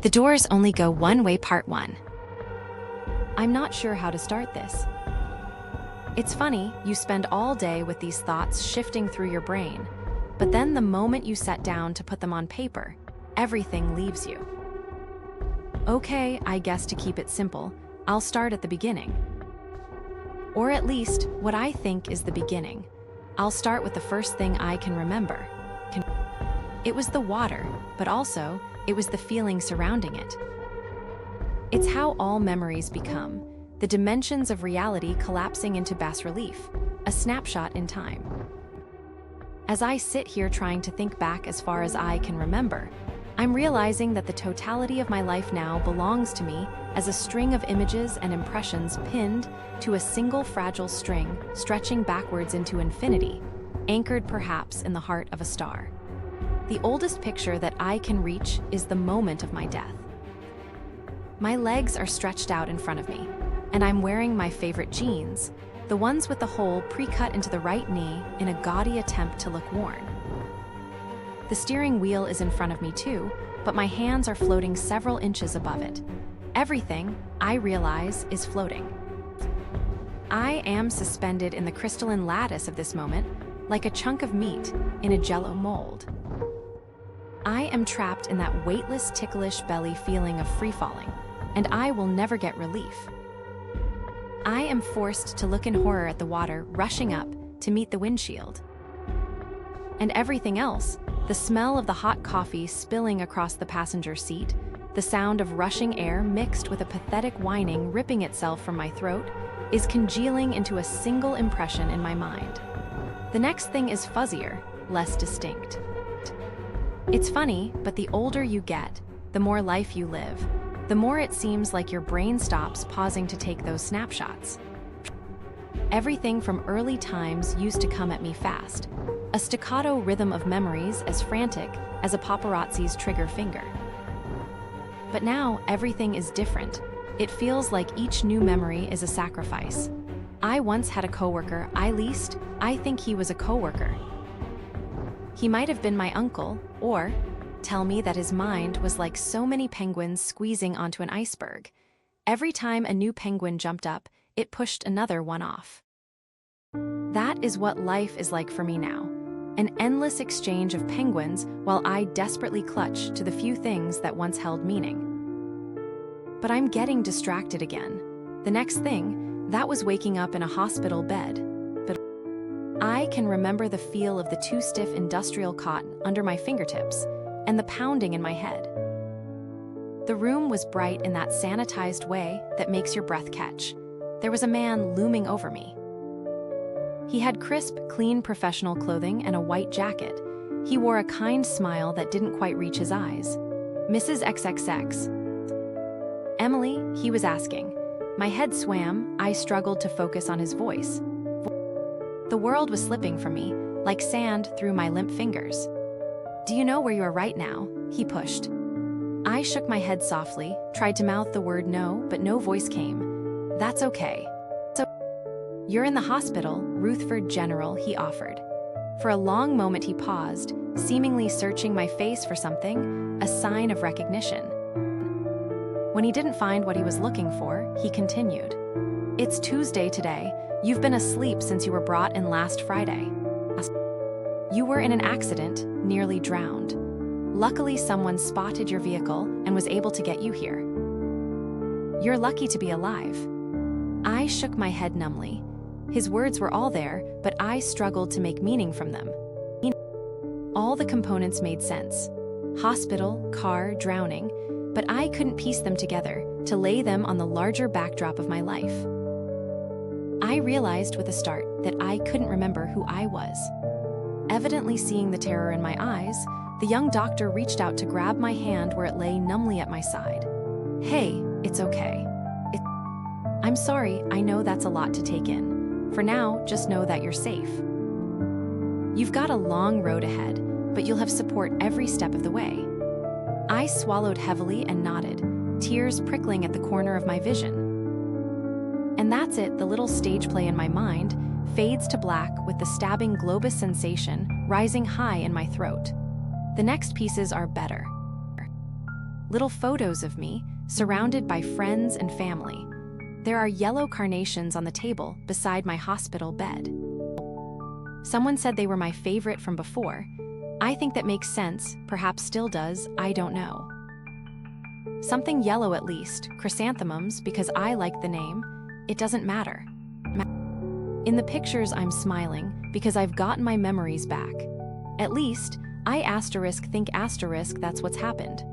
The doors only go one way, part 1. I'm not sure how to start this. It's funny, you spend all day with these thoughts shifting through your brain, but then the moment you set down to put them on paper, everything leaves you. Okay, I guess to keep it simple, I'll start at the beginning. Or at least, what I think is the beginning. I'll start with the first thing I can remember. It was the water, but also, it was the feeling surrounding it. It's how all memories become, the dimensions of reality collapsing into bas relief, a snapshot in time. As I sit here trying to think back as far as I can remember, I'm realizing that the totality of my life now belongs to me as a string of images and impressions pinned to a single fragile string stretching backwards into infinity, anchored perhaps in the heart of a star. The oldest picture that I can reach is the moment of my death. My legs are stretched out in front of me, and I'm wearing my favorite jeans, the ones with the hole pre-cut into the right knee in a gaudy attempt to look worn. The steering wheel is in front of me too, but my hands are floating several inches above it. Everything, I realize, is floating. I am suspended in the crystalline lattice of this moment, like a chunk of meat in a jello mold. I am trapped in that weightless, ticklish belly feeling of free-falling, and I will never get relief. I am forced to look in horror at the water rushing up to meet the windshield. And everything else, the smell of the hot coffee spilling across the passenger seat, the sound of rushing air mixed with a pathetic whining ripping itself from my throat, is congealing into a single impression in my mind. The next thing is fuzzier, less distinct. It's funny, but the older you get, the more life you live, the more it seems like your brain stops pausing to take those snapshots. Everything from early times used to come at me fast, a staccato rhythm of memories as frantic as a paparazzi's trigger finger. But now everything is different. It feels like each new memory is a sacrifice. I once had a coworker, I think he was a coworker. He might have been my uncle, or tell me that his mind was like so many penguins squeezing onto an iceberg. Every time a new penguin jumped up, it pushed another one off. That is what life is like for me now, an endless exchange of penguins while I desperately clutch to the few things that once held meaning. But I'm getting distracted again. The next thing, that was waking up in a hospital bed. I can remember the feel of the too stiff industrial cotton under my fingertips and the pounding in my head. The room was bright in that sanitized way that makes your breath catch. There was a man looming over me. He had crisp, clean professional clothing and a white jacket. He wore a kind smile that didn't quite reach his eyes. "Mrs. XXX. Emily," he was asking. My head swam, I struggled to focus on his voice. The world was slipping from me, like sand through my limp fingers. "Do you know where you are right now?" he pushed. I shook my head softly, tried to mouth the word no, but no voice came. "That's okay. So, you're in the hospital, Ruthford General," he offered. For a long moment he paused, seemingly searching my face for something, a sign of recognition. When he didn't find what he was looking for, he continued. "It's Tuesday today. You've been asleep since you were brought in last Friday. You were in an accident, nearly drowned. Luckily, someone spotted your vehicle and was able to get you here. You're lucky to be alive." I shook my head numbly. His words were all there, but I struggled to make meaning from them. All the components made sense. Hospital, car, drowning, but I couldn't piece them together to lay them on the larger backdrop of my life. I realized with a start that I couldn't remember who I was. Evidently seeing the terror in my eyes, the young doctor reached out to grab my hand where it lay numbly at my side. "Hey, it's okay. I'm sorry, I know that's a lot to take in. For now, just know that you're safe. You've got a long road ahead, but you'll have support every step of the way." I swallowed heavily and nodded, tears prickling at the corner of my vision. And that's it, the little stage play in my mind fades to black with the stabbing globus sensation rising high in my throat. The next pieces are better. little photos of me, surrounded by friends and family. There are yellow carnations on the table beside my hospital bed. Someone said they were my favorite from before. I think that makes sense, perhaps still does, I don't know. Something yellow at least, chrysanthemums, because I like the name. It doesn't matter. In the pictures I'm smiling because I've gotten my memories back. At least, I think that's what's happened.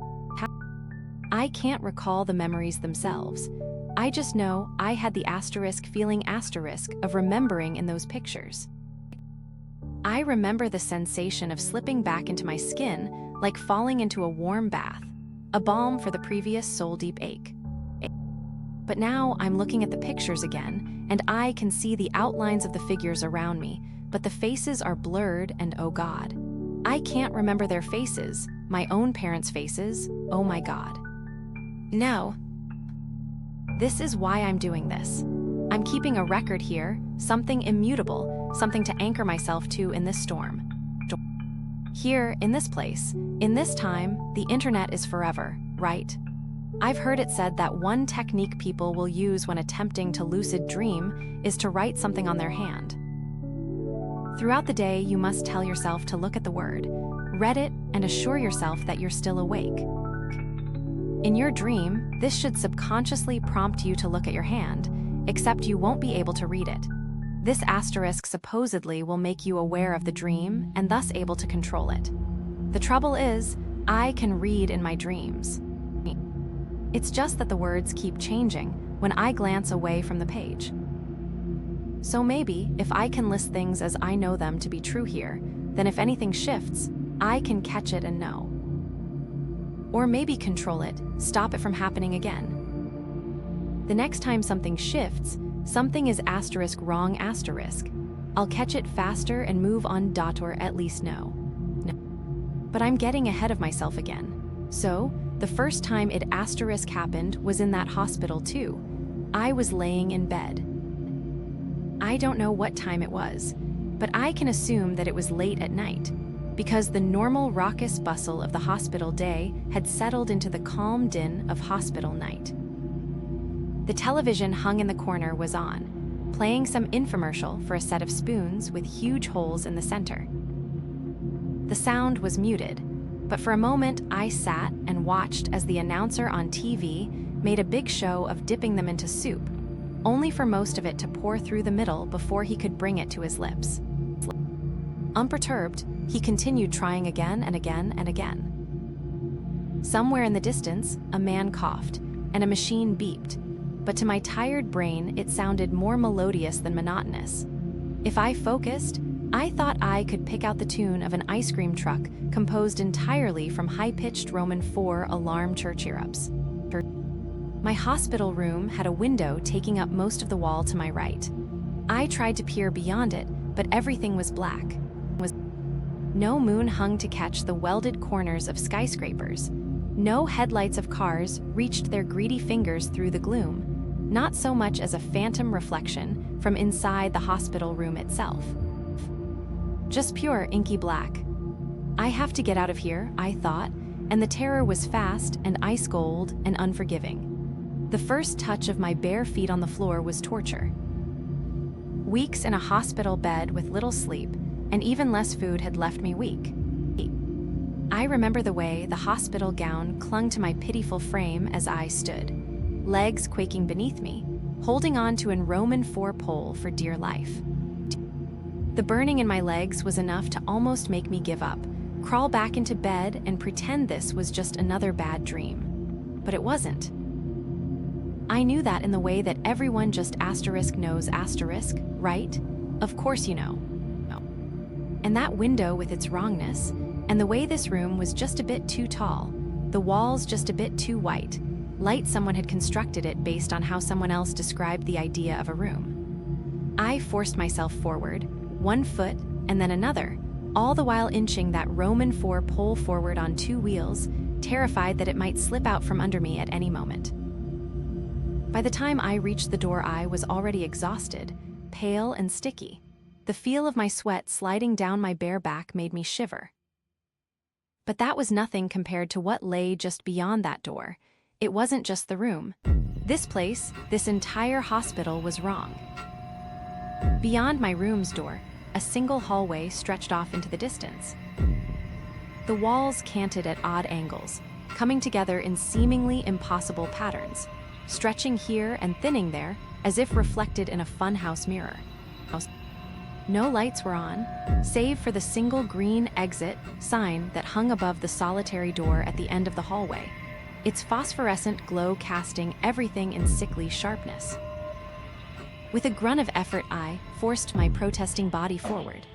I can't recall the memories themselves. I just know I had the feeling of remembering in those pictures. I remember the sensation of slipping back into my skin like falling into a warm bath, a balm for the previous soul-deep ache. But now I'm looking at the pictures again, and I can see the outlines of the figures around me, but the faces are blurred and oh God. I can't remember their faces, my own parents' faces, oh my God. No. This is why I'm doing this. I'm keeping a record here, something immutable, something to anchor myself to in this storm. Here, in this place, in this time, the internet is forever, right? I've heard it said that one technique people will use when attempting to lucid dream is to write something on their hand. Throughout the day, you must tell yourself to look at the word, read it, and assure yourself that you're still awake. In your dream, this should subconsciously prompt you to look at your hand, except you won't be able to read it. This asterisk supposedly will make you aware of the dream and thus able to control it. The trouble is, I can read in my dreams. It's just that the words keep changing when I glance away from the page. So maybe, if I can list things as I know them to be true here, then if anything shifts, I can catch it and know. Or maybe control it, stop it from happening again. The next time something shifts, something is wrong I'll catch it faster and move on or at least know. But I'm getting ahead of myself again. So, the first time it happened was in that hospital too. I was laying in bed. I don't know what time it was, but I can assume that it was late at night, because the normal raucous bustle of the hospital day had settled into the calm din of hospital night. The television hung in the corner was on, playing some infomercial for a set of spoons with huge holes in the center. The sound was muted, but for a moment I sat and watched as the announcer on TV made a big show of dipping them into soup, only for most of it to pour through the middle before he could bring it to his lips. Unperturbed, he continued trying again and again and again. Somewhere in the distance, a man coughed, and a machine beeped, but to my tired brain it sounded more melodious than monotonous. If I focused, I thought I could pick out the tune of an ice cream truck composed entirely from high-pitched Roman IV alarm cheer-ups. My hospital room had a window taking up most of the wall to my right. I tried to peer beyond it, but everything was black. No moon hung to catch the welded corners of skyscrapers. No headlights of cars reached their greedy fingers through the gloom, not so much as a phantom reflection from inside the hospital room itself. Just pure inky black. I have to get out of here, I thought, and the terror was fast and ice cold and unforgiving. The first touch of my bare feet on the floor was torture. Weeks in a hospital bed with little sleep and even less food had left me weak. I remember the way the hospital gown clung to my pitiful frame as I stood, legs quaking beneath me, holding on to an Roman IV pole for dear life. The burning in my legs was enough to almost make me give up, crawl back into bed and pretend this was just another bad dream. But it wasn't. I knew that in the way that everyone just knows right? Of course you know. And that window with its wrongness, and the way this room was just a bit too tall, the walls just a bit too white, like someone had constructed it based on how someone else described the idea of a room. I forced myself forward, one foot and then another, all the while inching that Roman IV pole forward on two wheels, terrified that it might slip out from under me at any moment. By the time I reached the door, I was already exhausted, pale and sticky. The feel of my sweat sliding down my bare back made me shiver. But that was nothing compared to what lay just beyond that door. It wasn't just the room. This place, this entire hospital was wrong. Beyond my room's door, a single hallway stretched off into the distance. The walls canted at odd angles, coming together in seemingly impossible patterns, stretching here and thinning there, as if reflected in a funhouse mirror. No lights were on, save for the single green exit sign that hung above the solitary door at the end of the hallway, its phosphorescent glow casting everything in sickly sharpness. With a grunt of effort, I forced my protesting body forward.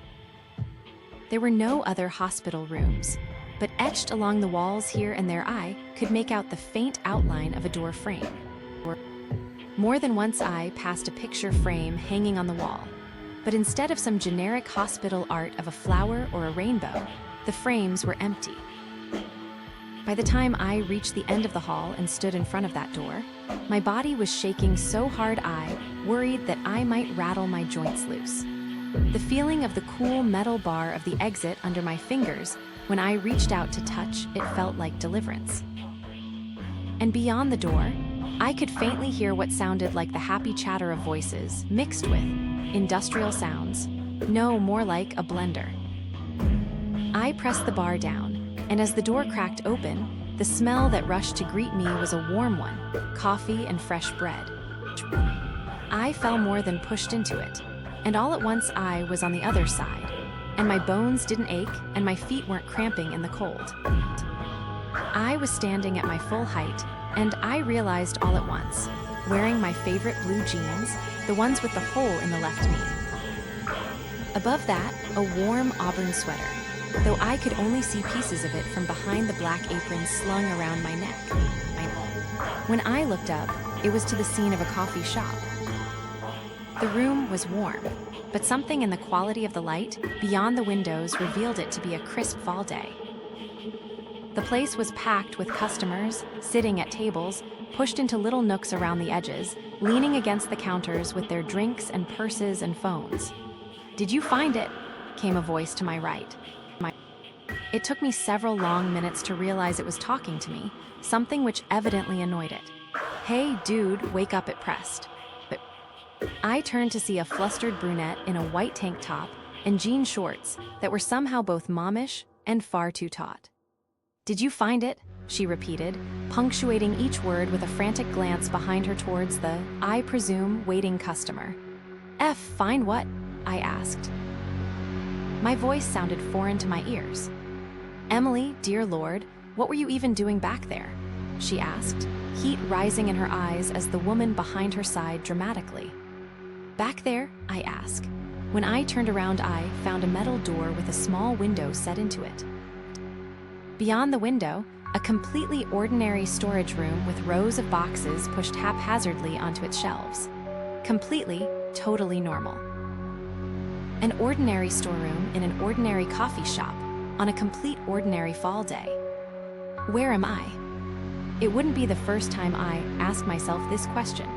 There were no other hospital rooms, but etched along the walls here and there I could make out the faint outline of a door frame. More than once I passed a picture frame hanging on the wall, but instead of some generic hospital art of a flower or a rainbow, the frames were empty. By the time I reached the end of the hall and stood in front of that door, my body was shaking so hard I worried that I might rattle my joints loose. The feeling of the cool metal bar of the exit under my fingers when I reached out to touch it felt like deliverance. And beyond the door, I could faintly hear what sounded like the happy chatter of voices mixed with industrial sounds. No, more like a blender. I pressed the bar down, and as the door cracked open, the smell that rushed to greet me was a warm one, coffee and fresh bread. I fell more than pushed into it, and all at once I was on the other side, and my bones didn't ache and my feet weren't cramping in the cold. I was standing at my full height, and I realized all at once, wearing my favorite blue jeans, the ones with the hole in the left knee. Above that, a warm auburn sweater, though I could only see pieces of it from behind the black apron slung around my neck. When I looked up, it was to the scene of a coffee shop. The room was warm, but something in the quality of the light beyond the windows revealed it to be a crisp fall day. The place was packed with customers, sitting at tables, pushed into little nooks around the edges, leaning against the counters with their drinks and purses and phones. "Did you find it?" came a voice to my right. It took me several long minutes to realize it was talking to me, something which evidently annoyed it. "Hey, dude, wake up," it pressed. But I turned to see a flustered brunette in a white tank top and jean shorts that were somehow both mommish and far too taut. "Did you find it?" she repeated, punctuating each word with a frantic glance behind her towards the, I presume, waiting customer. Find what?" I asked. My voice sounded foreign to my ears. "Emily, dear Lord, what were you even doing back there?" she asked, heat rising in her eyes as the woman behind her sighed dramatically. "Back there?" I asked. When I turned around, I found a metal door with a small window set into it. Beyond the window, a completely ordinary storage room with rows of boxes pushed haphazardly onto its shelves. Completely, totally normal. An ordinary storeroom in an ordinary coffee shop on a complete ordinary fall day. Where am I? It wouldn't be the first time I asked myself this question.